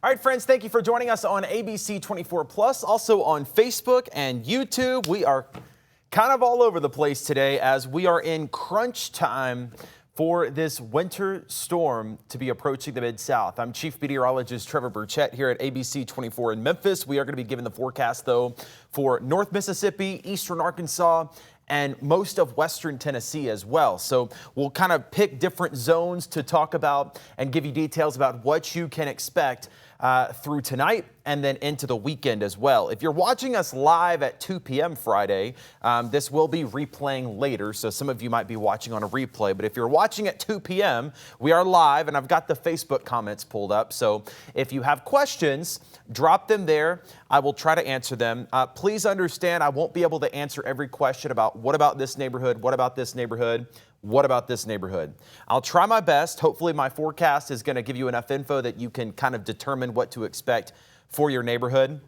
All right, friends, thank you for joining us on ABC 24 Plus, also on Facebook and YouTube. We are kind of all over the place today as we are in crunch time for this winter storm to be approaching the Mid-South. I'm Chief Meteorologist Trevor Birchett here at ABC 24 in Memphis. We are going to be given the forecast, though, for North Mississippi, Eastern Arkansas, and most of Western Tennessee as well. So we'll kind of pick different zones to talk about and give you details about what you can expect through tonight and then into the weekend as well. If you're watching us live at 2 p.m. Friday, this will be replaying later, so some of you might be watching on a replay. But if you're watching at 2 p.m., we are live, and I've got the Facebook comments pulled up. So if you have questions, drop them there. I will try to answer them. Please understand, I won't be able to answer every question about what about this neighborhood, what about this neighborhood, what about this neighborhood. I'll try my best. Hopefully my forecast is going to give you enough info that you can kind of determine what to expect for your neighborhood.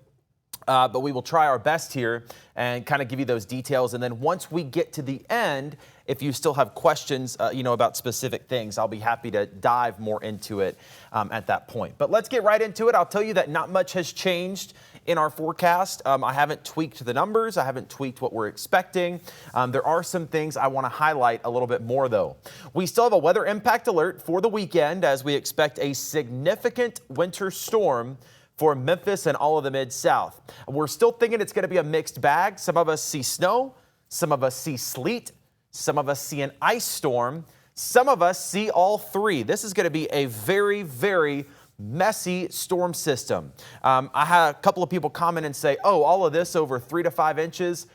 But we will try our best here and kind of give you those details. And then once we get to the end, if you still have questions, about specific things, I'll be happy to dive more into it at that point. But let's get right into it. I'll tell you that not much has changed in our forecast. I haven't tweaked the numbers. I haven't tweaked what we're expecting. There are some things I want to highlight a little bit more, though. We still have a weather impact alert for the weekend as we expect a significant winter storm for Memphis and all of the Mid-South. We're still thinking it's going to be a mixed bag. Some of us see snow. Some of us see sleet. Some of us see an ice storm. Some of us see all three. This is going to be a very, very messy storm system. I had a couple of people comment and say, oh, all of this over 3 to 5 inches.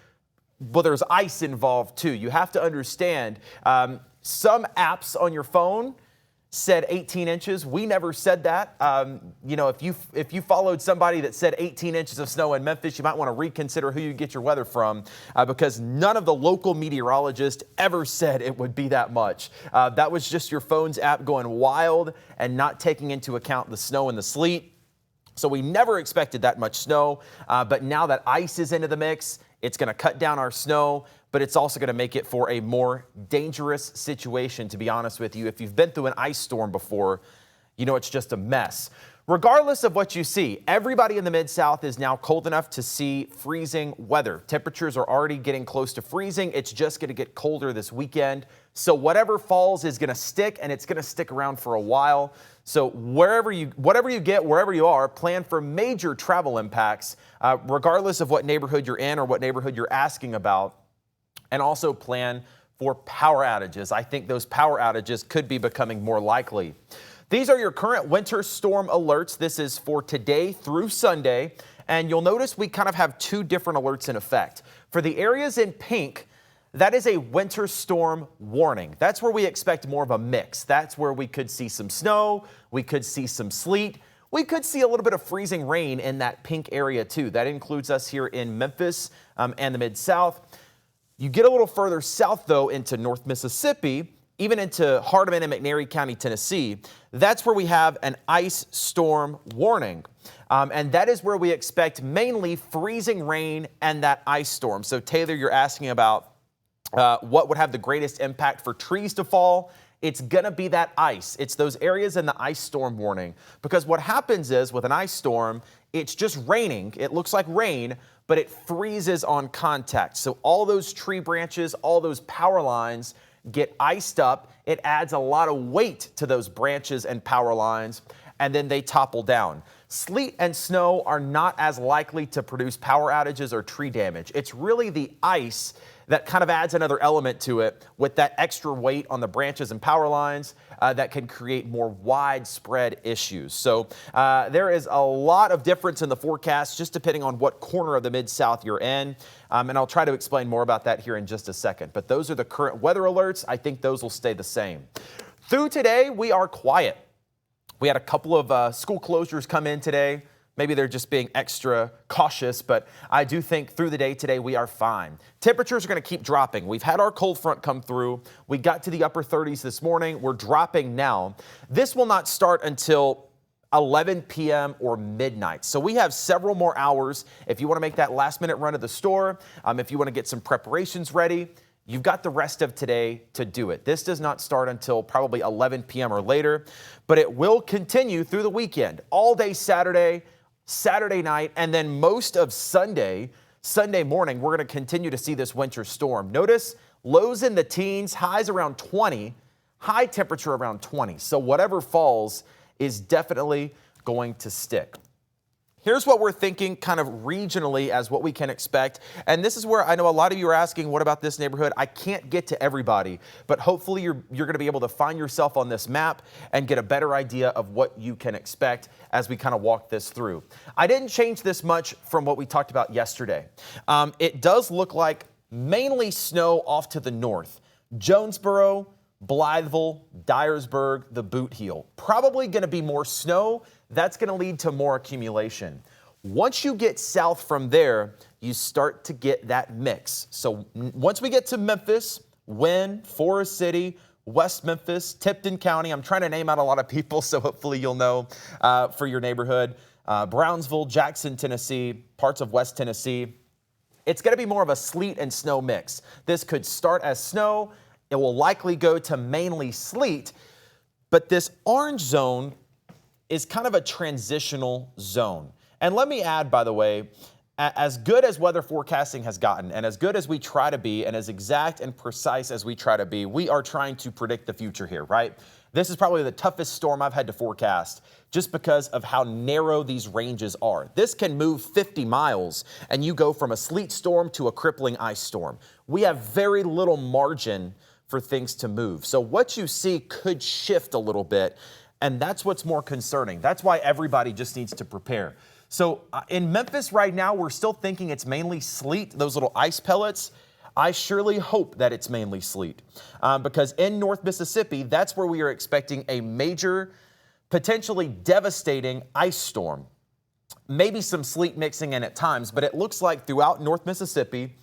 Well, there's ice involved too. You have to understand, some apps on your phone said 18 inches. We never said that. If you followed somebody that said 18 inches of snow in Memphis, you might want to reconsider who you get your weather from because none of the local meteorologists ever said it would be that much. That was just your phone's app going wild and not taking into account the snow and the sleet. So we never expected that much snow, but now that ice is into the mix, it's going to cut down our snow, but it's also going to make it for a more dangerous situation, to be honest with you. If you've been through an ice storm before, you know it's just a mess. Regardless of what you see, everybody in the Mid-South is now cold enough to see freezing weather. Temperatures are already getting close to freezing. It's just going to get colder this weekend. So whatever falls is going to stick, and it's going to stick around for a while. So whatever you get, wherever you are, plan for major travel impacts, regardless of what neighborhood you're in or what neighborhood you're asking about. And also plan for power outages. I think those power outages could be becoming more likely. These are your current winter storm alerts. This is for today through Sunday. And you'll notice we kind of have two different alerts in effect. For the areas in pink, that is a winter storm warning. That's where we expect more of a mix. That's where we could see some snow. We could see some sleet. We could see a little bit of freezing rain in that pink area too. That includes us here in Memphis and the Mid-South. You get a little further south, though, into North Mississippi, even into Hardeman and McNairy County, Tennessee. That's where we have an ice storm warning. And that is where we expect mainly freezing rain and that ice storm. So, Taylor, you're asking about what would have the greatest impact for trees to fall. It's going to be that ice. It's those areas in the ice storm warning. Because what happens is with an ice storm, it's just raining. It looks like rain, but it freezes on contact. So all those tree branches, all those power lines get iced up. It adds a lot of weight to those branches and power lines, and then they topple down. Sleet and snow are not as likely to produce power outages or tree damage. It's really the ice that kind of adds another element to it with that extra weight on the branches and power lines that can create more widespread issues. So there is a lot of difference in the forecast just depending on what corner of the Mid-South you're in. And I'll try to explain more about that here in just a second. But those are the current weather alerts. I think those will stay the same. Through today, we are quiet. We had a couple of school closures come in today. Maybe they're just being extra cautious, but I do think through the day today we are fine. Temperatures are going to keep dropping. We've had our cold front come through. We got to the upper 30s this morning. We're dropping now. This will not start until 11 p.m. or midnight. So we have several more hours. If you want to make that last minute run to the store, if you want to get some preparations ready, you've got the rest of today to do it. This does not start until probably 11 p.m. or later, but it will continue through the weekend, all day Saturday, Saturday night, and then most of Sunday morning, we're going to continue to see this winter storm. Notice lows in the teens, highs around 20, high temperature around 20. So whatever falls is definitely going to stick. Here's what we're thinking kind of regionally as what we can expect. And this is where I know a lot of you are asking, what about this neighborhood? I can't get to everybody, but hopefully you're going to be able to find yourself on this map and get a better idea of what you can expect as we kind of walk this through. I didn't change this much from what we talked about yesterday. It does look like mainly snow off to the north. Jonesboro, Blytheville, Dyersburg, the Boot Heel. Probably going to be more snow. That's going to lead to more accumulation. Once you get south from there, you start to get that mix. So once we get to Memphis, Wynn, Forest City, West Memphis, Tipton County, I'm trying to name out a lot of people, so hopefully you'll know for your neighborhood. Brownsville, Jackson, Tennessee, parts of West Tennessee. It's going to be more of a sleet and snow mix. This could start as snow. It will likely go to mainly sleet, but this orange zone is kind of a transitional zone. And let me add, by the way, as good as weather forecasting has gotten and as good as we try to be and as exact and precise as we try to be, we are trying to predict the future here, right? This is probably the toughest storm I've had to forecast just because of how narrow these ranges are. This can move 50 miles and you go from a sleet storm to a crippling ice storm. We have very little margin for things to move. So what you see could shift a little bit, and that's what's more concerning. That's why everybody just needs to prepare. So in Memphis right now, we're still thinking it's mainly sleet, those little ice pellets. I surely hope that it's mainly sleet because in North Mississippi, that's where we are expecting a major, potentially devastating ice storm. Maybe some sleet mixing in at times, but it looks like throughout North Mississippi,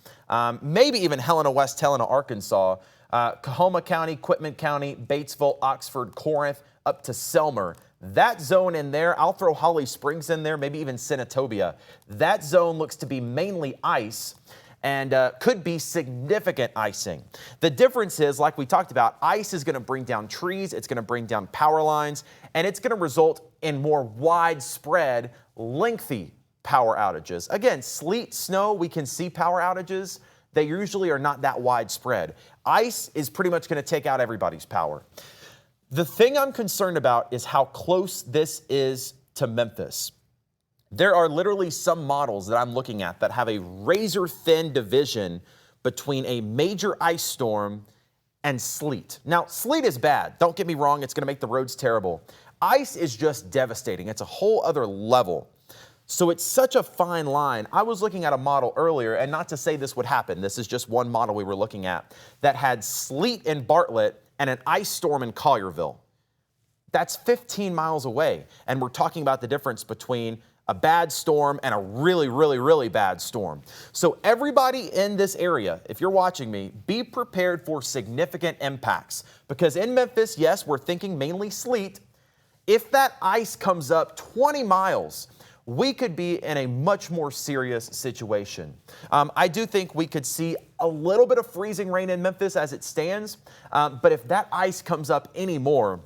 maybe even Helena, West Helena, Arkansas, Coahoma County, Quitman County, Batesville, Oxford, Corinth, up to Selmer. That zone in there, I'll throw Holly Springs in there, maybe even Senatobia. That zone looks to be mainly ice and could be significant icing. The difference is, like we talked about, ice is going to bring down trees, it's going to bring down power lines, and it's going to result in more widespread, lengthy power outages. Again, sleet, snow, we can see power outages. They usually are not that widespread. Ice is pretty much going to take out everybody's power. The thing I'm concerned about is how close this is to Memphis. There are literally some models that I'm looking at that have a razor-thin division between a major ice storm and sleet. Now, sleet is bad. Don't get me wrong. It's going to make the roads terrible. Ice is just devastating. It's a whole other level. So it's such a fine line. I was looking at a model earlier, and not to say this would happen. This is just one model we were looking at that had sleet in Bartlett and an ice storm in Collierville. That's 15 miles away. And we're talking about the difference between a bad storm and a really, really, really bad storm. So everybody in this area, if you're watching me, be prepared for significant impacts. Because in Memphis, yes, we're thinking mainly sleet. If that ice comes up 20 miles, we could be in a much more serious situation. I do think we could see a little bit of freezing rain in Memphis as it stands, but if that ice comes up anymore,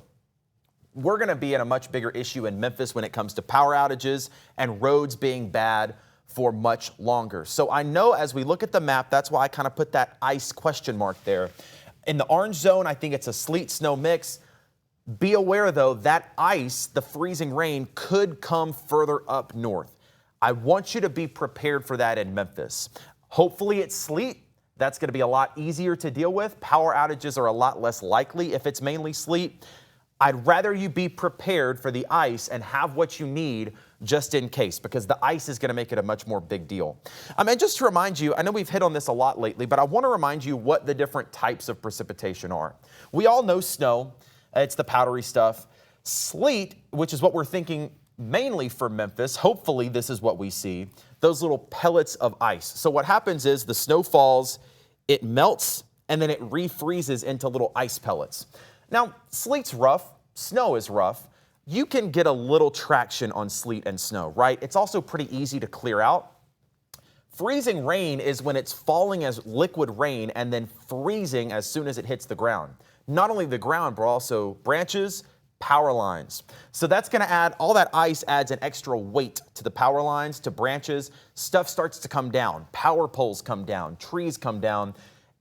we're going to be in a much bigger issue in Memphis when it comes to power outages and roads being bad for much longer. So I know as we look at the map, that's why I kind of put that ice question mark there. In the orange zone, I think it's a sleet snow mix. Be aware, though, that ice, the freezing rain, could come further up north. I want you to be prepared for that in Memphis. Hopefully it's sleet. That's going to be a lot easier to deal with. Power outages are a lot less likely if it's mainly sleet. I'd rather you be prepared for the ice and have what you need just in case, because the ice is going to make it a much more big deal. And just to remind you, I know we've hit on this a lot lately, but I want to remind you what the different types of precipitation are. We all know snow. It's the powdery stuff. Sleet, which is what we're thinking mainly for Memphis, hopefully this is what we see, those little pellets of ice. So what happens is the snow falls, it melts, and then it refreezes into little ice pellets. Now, sleet's rough, snow is rough. You can get a little traction on sleet and snow, right? It's also pretty easy to clear out. Freezing rain is when it's falling as liquid rain and then freezing as soon as it hits the ground. Not only the ground, but also branches, power lines. So that's going to add, all that ice adds an extra weight to the power lines, to branches. Stuff starts to come down. Power poles come down. Trees come down.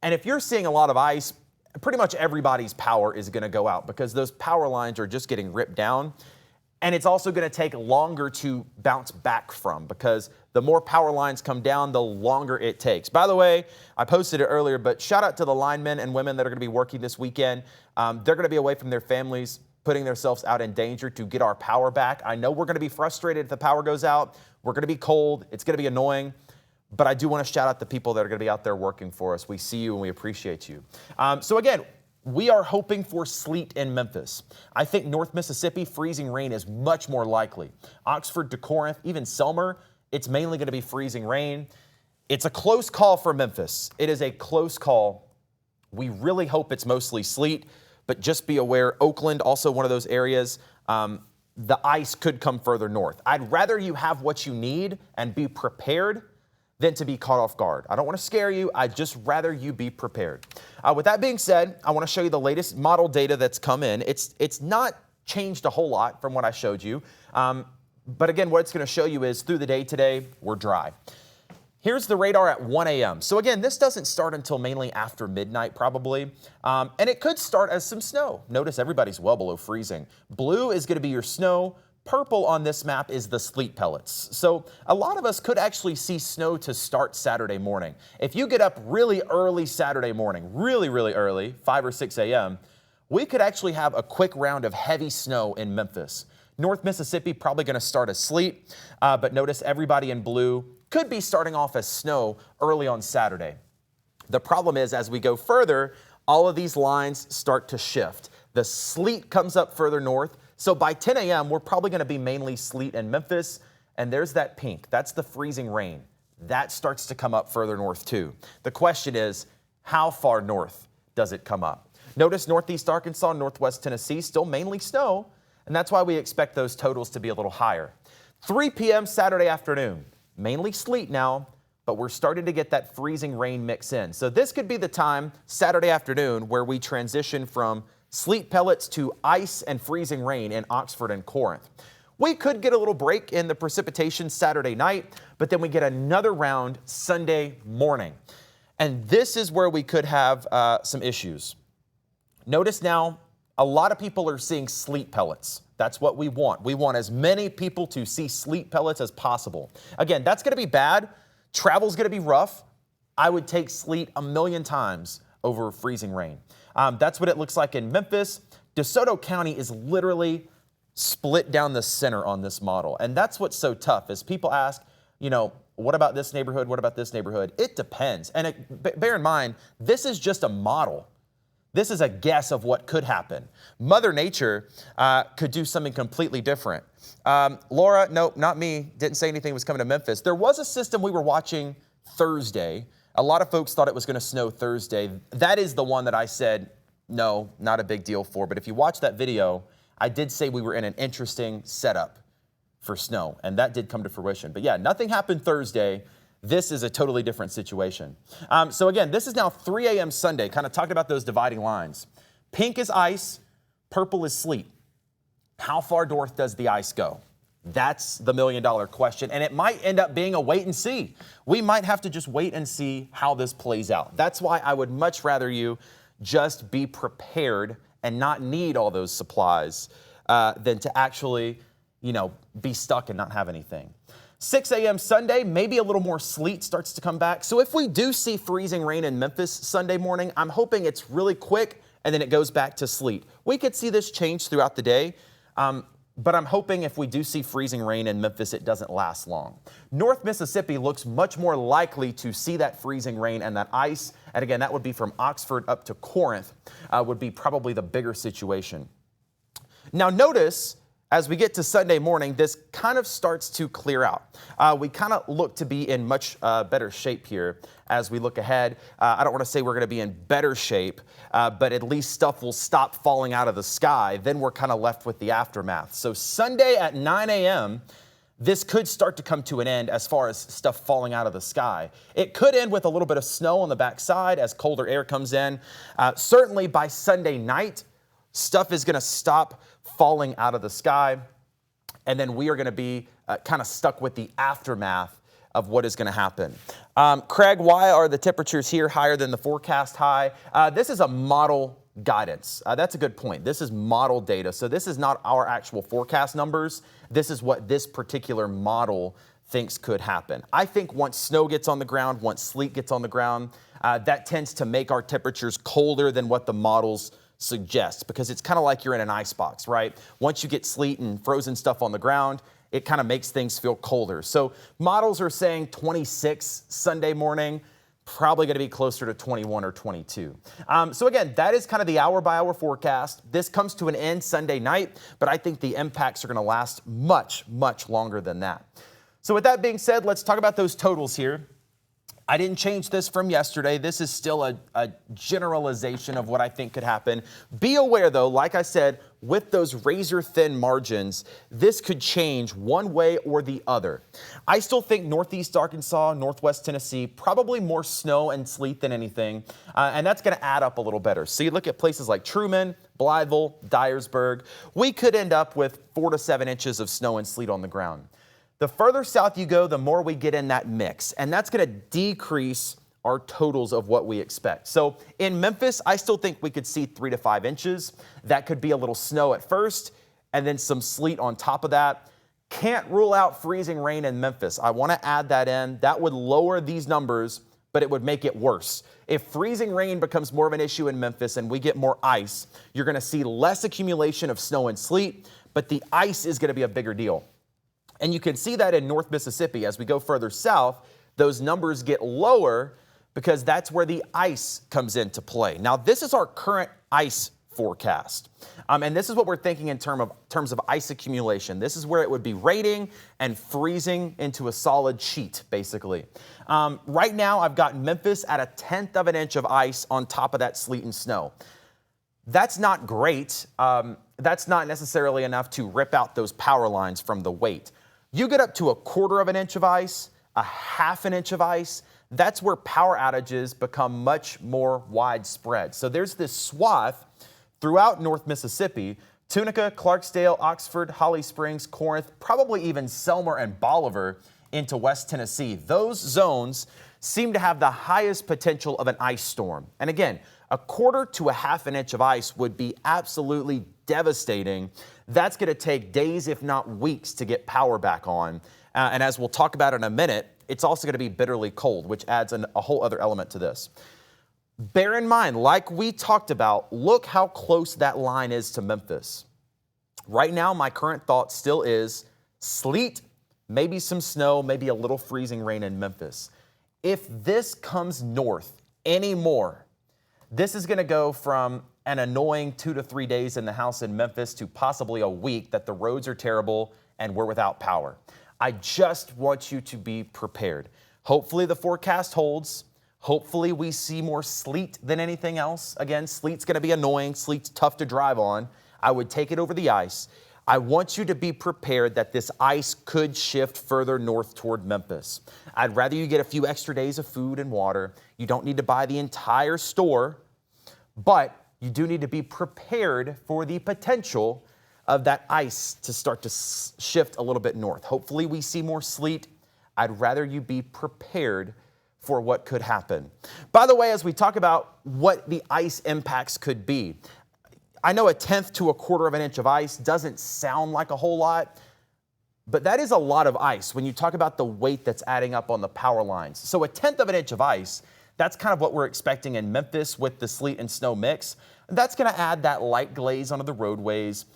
And if you're seeing a lot of ice, pretty much everybody's power is going to go out because those power lines are just getting ripped down. And it's also going to take longer to bounce back from because the more power lines come down, the longer it takes. By the way, I posted it earlier, but shout out to the linemen and women that are going to be working this weekend. They're going to be away from their families, putting themselves out in danger to get our power back. I know we're going to be frustrated if the power goes out. We're going to be cold. It's going to be annoying. But I do want to shout out the people that are going to be out there working for us. We see you and we appreciate you. So again, we are hoping for sleet in Memphis. I think North Mississippi, freezing rain is much more likely. Oxford to Corinth, even Selmer, it's mainly going to be freezing rain. It's a close call for Memphis. It is a close call. We really hope it's mostly sleet, but just be aware, Oakland, also one of those areas, the ice could come further north. I'd rather you have what you need and be prepared than to be caught off guard. I don't want to scare you. I'd just rather you be prepared. With that being said, I want to show you the latest model data that's come in. It's not changed a whole lot from what I showed you. But again, what it's going to show you is through the day today, we're dry. Here's the radar at 1 a.m. So again, this doesn't start until mainly after midnight probably. And it could start as some snow. Notice everybody's well below freezing. Blue is going to be your snow. Purple on this map is the sleet pellets. So a lot of us could actually see snow to start Saturday morning. If you get up really early Saturday morning, really early, 5 or 6 a.m., we could actually have a quick round of heavy snow in Memphis. North Mississippi probably going to start as sleet, but notice everybody in blue could be starting off as snow early on Saturday. The problem is as we go further, all of these lines start to shift. The sleet comes up further north. So by 10 a.m., we're probably going to be mainly sleet in Memphis. And there's that pink. That's the freezing rain. That starts to come up further north too. The question is, how far north does it come up? Notice northeast Arkansas, northwest Tennessee, still mainly snow. And that's why we expect those totals to be a little higher. 3 p.m. Saturday afternoon, mainly sleet now, but we're starting to get that freezing rain mix in. So this could be the time, Saturday afternoon, where we transition from sleet pellets to ice and freezing rain in Oxford and Corinth. We could get a little break in the precipitation Saturday night, but then we get another round Sunday morning. And this is where we could have some issues. Notice now, a lot of people are seeing sleet pellets. That's what we want. We want as many people to see sleet pellets as possible. Again, that's going to be bad. Travel's going to be rough. I would take sleet a million times over freezing rain. That's what it looks like in Memphis. DeSoto County is literally split down the center on this model. And that's what's so tough is people ask, you know, what about this neighborhood? What about this neighborhood? It depends. And bear in mind, this is just a model. This is a guess of what could happen. Mother Nature could do something completely different. Laura, nope, not me. Didn't say anything was coming to Memphis. There was a system we were watching Thursday. A lot of folks thought it was going to snow Thursday. That is the one that I said, no, not a big deal for. But if you watch that video, I did say we were in an interesting setup for snow, and that did come to fruition. But yeah, nothing happened Thursday. This is a totally different situation. So again, this is now 3 a.m. Sunday, kind of talking about those dividing lines. Pink is ice, purple is sleet. How far north does the ice go? That's the million-dollar question, and it might end up being a wait and see. We might have to just wait and see how this plays out. That's why I would much rather you just be prepared and not need all those supplies than to actually, you know, be stuck and not have anything. 6 a.m. Sunday, maybe a little more sleet starts to come back. So if we do see freezing rain in Memphis Sunday morning, I'm hoping it's really quick and then it goes back to sleet. We could see this change throughout the day. But I'm hoping if we do see freezing rain in Memphis, it doesn't last long. North Mississippi looks much more likely to see that freezing rain and that ice. And again, that would be from Oxford up to Corinth, would be probably the bigger situation. Now notice, as we get to Sunday morning, this kind of starts to clear out. We kind of look to be in much better shape here as we look ahead. I don't want to say we're going to be in better shape, but at least stuff will stop falling out of the sky. Then we're kind of left with the aftermath. So Sunday at 9 a.m., this could start to come to an end as far as stuff falling out of the sky. It could end with a little bit of snow on the backside as colder air comes in. Certainly by Sunday night, stuff is going to stop falling out of the sky, and then we are going to be kind of stuck with the aftermath of what is going to happen. Craig, why are the temperatures here higher than the forecast high? This is a model guidance. That's a good point. This is model data. So this is not our actual forecast numbers. This is what this particular model thinks could happen. I think once snow gets on the ground, once sleet gets on the ground, that tends to make our temperatures colder than what the models suggest, because it's kind of like you're in an ice box, right? Once you get sleet and frozen stuff on the ground, it kind of makes things feel colder. So models are saying 26 Sunday morning, probably going to be closer to 21 or 22. So again, that is kind of the hour-by-hour forecast. This comes to an end Sunday night, but I think the impacts are going to last much, much longer than that. So with that being said, let's talk about those totals here. I didn't change this from yesterday. This is still a generalization of what I think could happen. Be aware, though, like I said, with those razor-thin margins, this could change one way or the other. I still think northeast Arkansas, northwest Tennessee, probably more snow and sleet than anything, and that's going to add up a little better. So you look at places like Truman, Blytheville, Dyersburg, we could end up with 4 to 7 inches of snow and sleet on the ground. The further south you go, the more we get in that mix, and that's going to decrease our totals of what we expect. So in Memphis, I still think we could see 3 to 5 inches. That could be a little snow at first, and then some sleet on top of that. Can't rule out freezing rain in Memphis. I want to add that in. That would lower these numbers, but it would make it worse. If freezing rain becomes more of an issue in Memphis and we get more ice, you're going to see less accumulation of snow and sleet, but the ice is going to be a bigger deal. And you can see that in North Mississippi. As we go further south, those numbers get lower because that's where the ice comes into play. Now, this is our current ice forecast. And this is what we're thinking in terms of ice accumulation. This is where it would be raining and freezing into a solid sheet, basically. Right now, I've got Memphis at 1/10 of an inch of ice on top of that sleet and snow. That's not great. That's not necessarily enough to rip out those power lines from the weight. You get up to 1/4 of an inch of ice, 1/2 an inch of ice, that's where power outages become much more widespread. So there's this swath throughout North Mississippi, Tunica, Clarksdale, Oxford, Holly Springs, Corinth, probably even Selmer and Bolivar into West Tennessee. Those zones seem to have the highest potential of an ice storm. And again, 1/4 to 1/2 an inch of ice would be absolutely devastating. That's going to take days, if not weeks, to get power back on. And as we'll talk about in a minute, it's also going to be bitterly cold, which adds a whole other element to this. Bear in mind, like we talked about, look how close that line is to Memphis. Right now, my current thought still is sleet, maybe some snow, maybe a little freezing rain in Memphis. If this comes north anymore, this is going to go from an annoying 2 to 3 days in the house in Memphis to possibly a week that the roads are terrible and we're without power. I just want you to be prepared. Hopefully the forecast holds. Hopefully we see more sleet than anything else. Again, sleet's going to be annoying. Sleet's tough to drive on. I would take it over the ice. I want you to be prepared that this ice could shift further north toward Memphis. I'd rather you get a few extra days of food and water. You don't need to buy the entire store, but you do need to be prepared for the potential of that ice to start to shift a little bit north. Hopefully we see more sleet. I'd rather you be prepared for what could happen. By the way, as we talk about what the ice impacts could be, I know 1/10 to 1/4 of an inch of ice doesn't sound like a whole lot, but that is a lot of ice when you talk about the weight that's adding up on the power lines. So 1/10 of an inch of ice, that's kind of what we're expecting in Memphis with the sleet and snow mix. That's going to add that light glaze onto the roadways,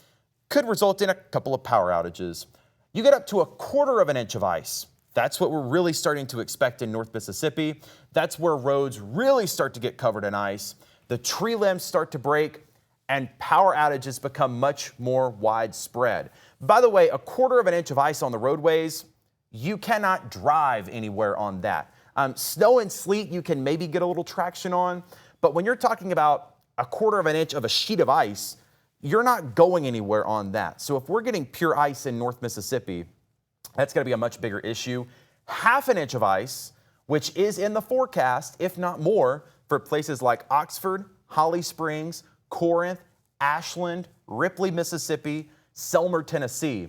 could result in a couple of power outages. You get up to 1/4 of an inch of ice. That's what we're really starting to expect in North Mississippi. That's where roads really start to get covered in ice. The tree limbs start to break and power outages become much more widespread. By the way, 1/4 of an inch of ice on the roadways, you cannot drive anywhere on that. Snow and sleet, you can maybe get a little traction on, but when you're talking about 1/4 of an inch of a sheet of ice, you're not going anywhere on that. So if we're getting pure ice in North Mississippi, That's going to be a much bigger issue. Half an inch of ice, which is in the forecast, if not more, for places like Oxford, Holly Springs, Corinth, Ashland, Ripley, Mississippi, Selmer, Tennessee.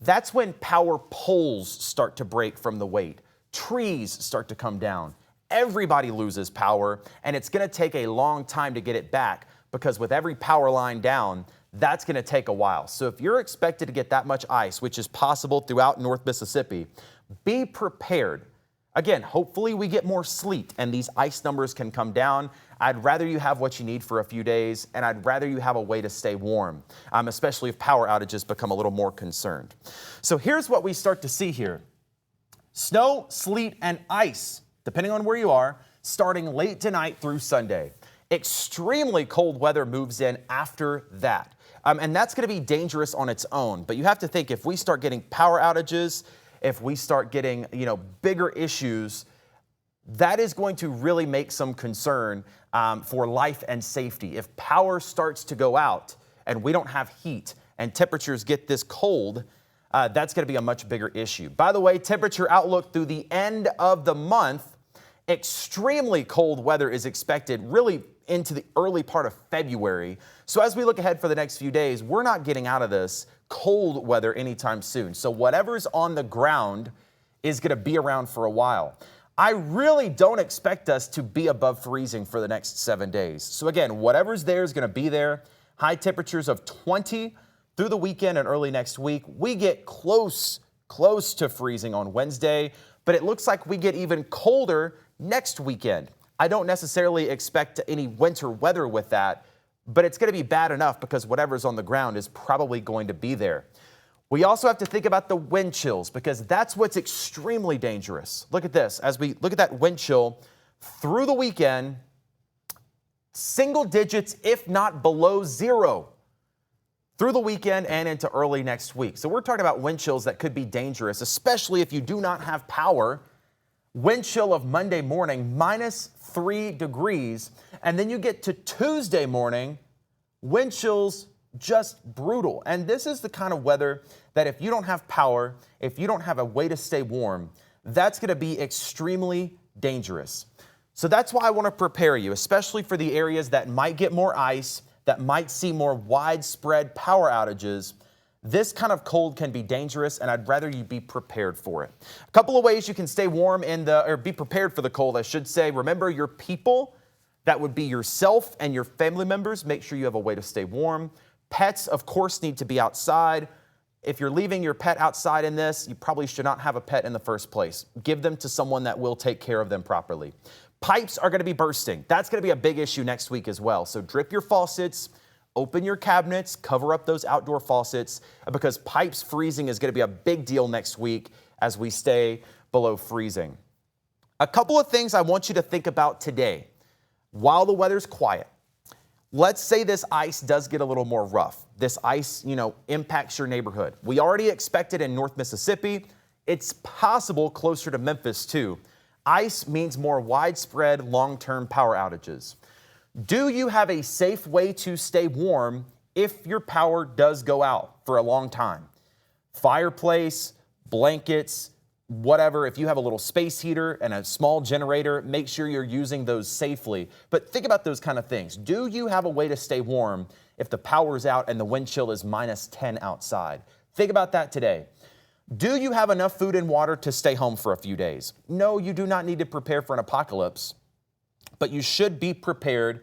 That's when power poles start to break from the weight. Trees start to come down. Everybody loses power, and it's going to take a long time to get it back because with every power line down, that's going to take a while. So if you're expected to get that much ice, which is possible throughout North Mississippi, be prepared. Again, hopefully we get more sleet and these ice numbers can come down. I'd rather you have what you need for a few days, and I'd rather you have a way to stay warm, especially if power outages become a little more concerned. So here's what we start to see here. Snow, sleet, and ice, depending on where you are, starting late tonight through Sunday. Extremely cold weather moves in after that. And that's going to be dangerous on its own. But you have to think, if we start getting power outages, if we start getting, bigger issues, that is going to really make some concern for life and safety. If power starts to go out and we don't have heat and temperatures get this cold, that's going to be a much bigger issue. By the way, temperature outlook through the end of the month, extremely cold weather is expected really into the early part of February. So as we look ahead for the next few days, we're not getting out of this cold weather anytime soon. So whatever's on the ground is going to be around for a while. I really don't expect us to be above freezing for the next 7 days. So again, whatever's there is going to be there. High temperatures of 20 through the weekend and early next week. We get close to freezing on Wednesday, but it looks like we get even colder next weekend. I don't necessarily expect any winter weather with that, but it's going to be bad enough because whatever's on the ground is probably going to be there. We also have to think about the wind chills because that's what's extremely dangerous. Look at this. As we look at that wind chill through the weekend, single digits, if not below zero, through the weekend and into early next week. So we're talking about wind chills that could be dangerous, especially if you do not have power. Wind chill of Monday morning, -3 degrees. And then you get to Tuesday morning, wind chills just brutal. And this is the kind of weather that if you don't have power, if you don't have a way to stay warm, that's going to be extremely dangerous. So that's why I want to prepare you, especially for the areas that might get more ice, that might see more widespread power outages. This kind of cold can be dangerous, and I'd rather you be prepared for it. A couple of ways you can stay warm or be prepared for the cold, I should say. Remember your people. That would be yourself and your family members. Make sure you have a way to stay warm. Pets, of course, need to be outside. If you're leaving your pet outside in this, you probably should not have a pet in the first place. Give them to someone that will take care of them properly. Pipes are going to be bursting. That's going to be a big issue next week as well. So drip your faucets, open your cabinets, cover up those outdoor faucets, because pipes freezing is going to be a big deal next week as we stay below freezing. A couple of things I want you to think about today while the weather's quiet. Let's say this ice does get a little more rough. This ice, impacts your neighborhood. We already expect it in North Mississippi. It's possible closer to Memphis too. Ice means more widespread long-term power outages. Do you have a safe way to stay warm if your power does go out for a long time? Fireplace, blankets, whatever. If you have a little space heater and a small generator, make sure you're using those safely. But think about those kind of things. Do you have a way to stay warm if the power's out and the wind chill is -10 outside? Think about that today. Do you have enough food and water to stay home for a few days? No, you do not need to prepare for an apocalypse, but you should be prepared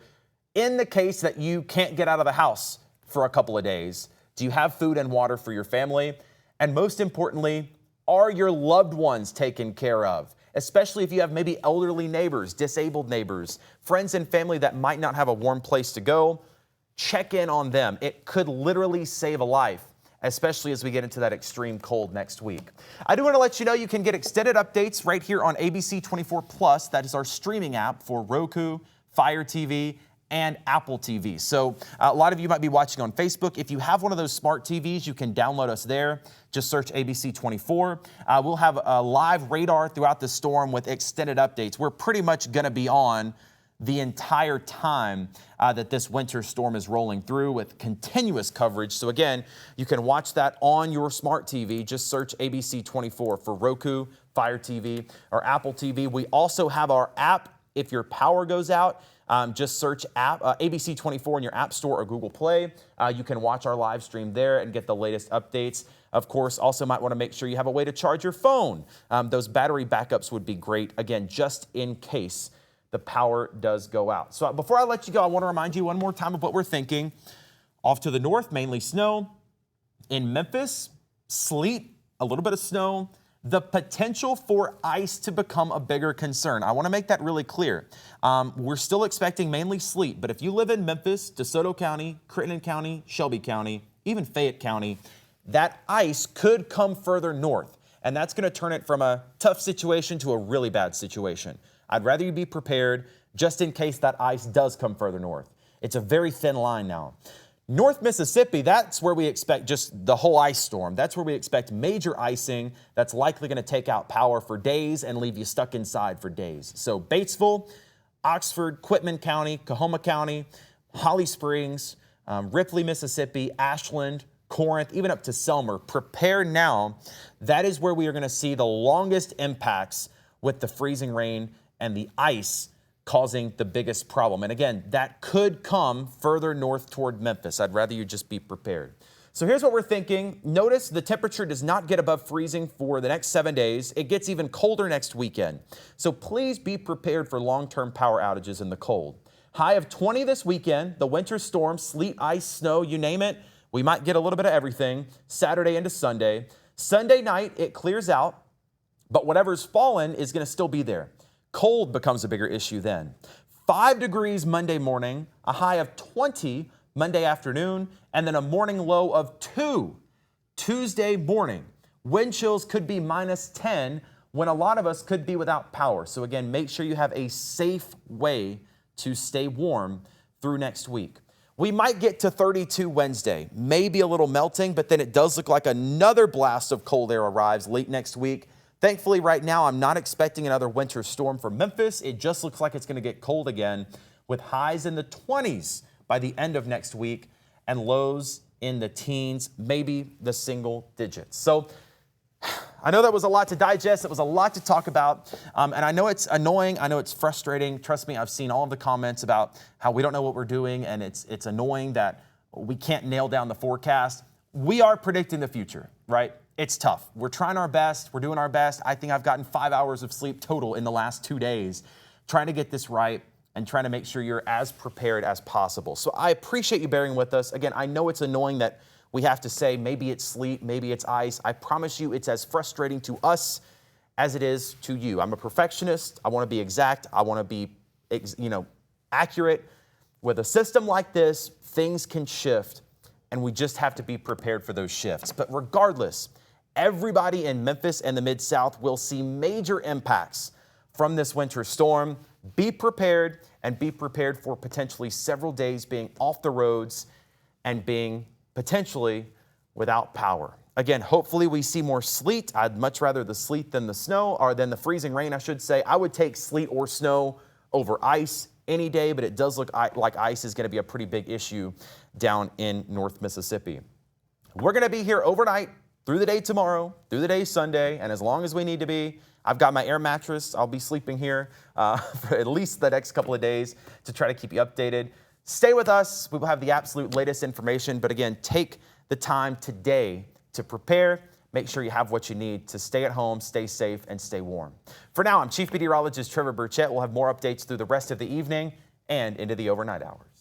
in the case that you can't get out of the house for a couple of days. Do you have food and water for your family? And most importantly, are your loved ones taken care of? Especially if you have maybe elderly neighbors, disabled neighbors, friends and family that might not have a warm place to go. Check in on them. It could literally save a life, especially as we get into that extreme cold next week. I do want to let you know you can get extended updates right here on ABC 24 Plus. That is our streaming app for Roku, Fire TV, and Apple TV. So a lot of you might be watching on Facebook. If you have one of those smart TVs, you can download us there. Just search ABC 24. We'll have a live radar throughout the storm with extended updates. We're pretty much going to be on the entire time that this winter storm is rolling through with continuous coverage. So again, you can watch that on your smart TV. Just search ABC 24 for Roku, Fire TV, or Apple TV. We also have our app. If your power goes out, just search app ABC 24 in your App Store or Google Play. You can watch our live stream there and get the latest updates. Of course, also might want to make sure you have a way to charge your phone. Those battery backups would be great, again, just in case the power does go out. So before I let you go, I want to remind you one more time of what we're thinking. Off to the north, mainly snow. In Memphis, sleet, a little bit of snow. The potential for ice to become a bigger concern. I want to make that really clear. We're still expecting mainly sleet, but if you live in Memphis, DeSoto County, Crittenden County, Shelby County, even Fayette County, that ice could come further north, and that's going to turn it from a tough situation to a really bad situation. I'd rather you be prepared just in case that ice does come further north. It's a very thin line now. North Mississippi, that's where we expect just the whole ice storm. That's where we expect major icing that's likely going to take out power for days and leave you stuck inside for days. So Batesville, Oxford, Quitman County, Coahoma County, Holly Springs, Ripley, Mississippi, Ashland, Corinth, even up to Selmer. Prepare now. That is where we are going to see the longest impacts with the freezing rain and the ice causing the biggest problem. And again, that could come further north toward Memphis. I'd rather you just be prepared. So here's what we're thinking. Notice the temperature does not get above freezing for the next 7 days. It gets even colder next weekend. So please be prepared for long-term power outages in the cold. High of 20 this weekend. The winter storm, sleet, ice, snow, you name it. We might get a little bit of everything Saturday into Sunday. Sunday night, it clears out, but whatever's fallen is going to still be there. Cold becomes a bigger issue then. 5 degrees Monday morning, a high of 20 Monday afternoon, and then a morning low of 2 Tuesday morning. Wind chills could be -10 when a lot of us could be without power. So again, make sure you have a safe way to stay warm through next week. We might get to 32 Wednesday, maybe a little melting, but then it does look like another blast of cold air arrives late next week. Thankfully, right now, I'm not expecting another winter storm for Memphis. It just looks like it's going to get cold again with highs in the 20s by the end of next week and lows in the teens, maybe the single digits. So I know that was a lot to digest. It was a lot to talk about. And I know it's annoying. I know it's frustrating. Trust me, I've seen all of the comments about how we don't know what we're doing, and it's annoying that we can't nail down the forecast. We are predicting the future, right? It's tough. We're trying our best. We're doing our best. I think I've gotten 5 hours of sleep total in the last 2 days trying to get this right and trying to make sure you're as prepared as possible. So I appreciate you bearing with us. Again, I know it's annoying that we have to say maybe it's sleet, maybe it's ice. I promise you it's as frustrating to us as it is to you. I'm a perfectionist. I want to be exact. I want to be, accurate. With a system like this, things can shift, and we just have to be prepared for those shifts. But regardless, everybody in Memphis and the Mid-South will see major impacts from this winter storm. Be prepared, and be prepared for potentially several days being off the roads and being potentially without power. Again, hopefully we see more sleet. I'd much rather the sleet than the snow, or than the freezing rain, I should say. I would take sleet or snow over ice any day, but it does look like ice is going to be a pretty big issue down in North Mississippi. We're going to be here overnight, through the day tomorrow, through the day Sunday, and as long as we need to be. I've got my air mattress. I'll be sleeping here for at least the next couple of days to try to keep you updated. Stay with us. We will have the absolute latest information. But again, take the time today to prepare. Make sure you have what you need to stay at home, stay safe, and stay warm. For now, I'm Chief Meteorologist Trevor Birchett. We'll have more updates through the rest of the evening and into the overnight hours.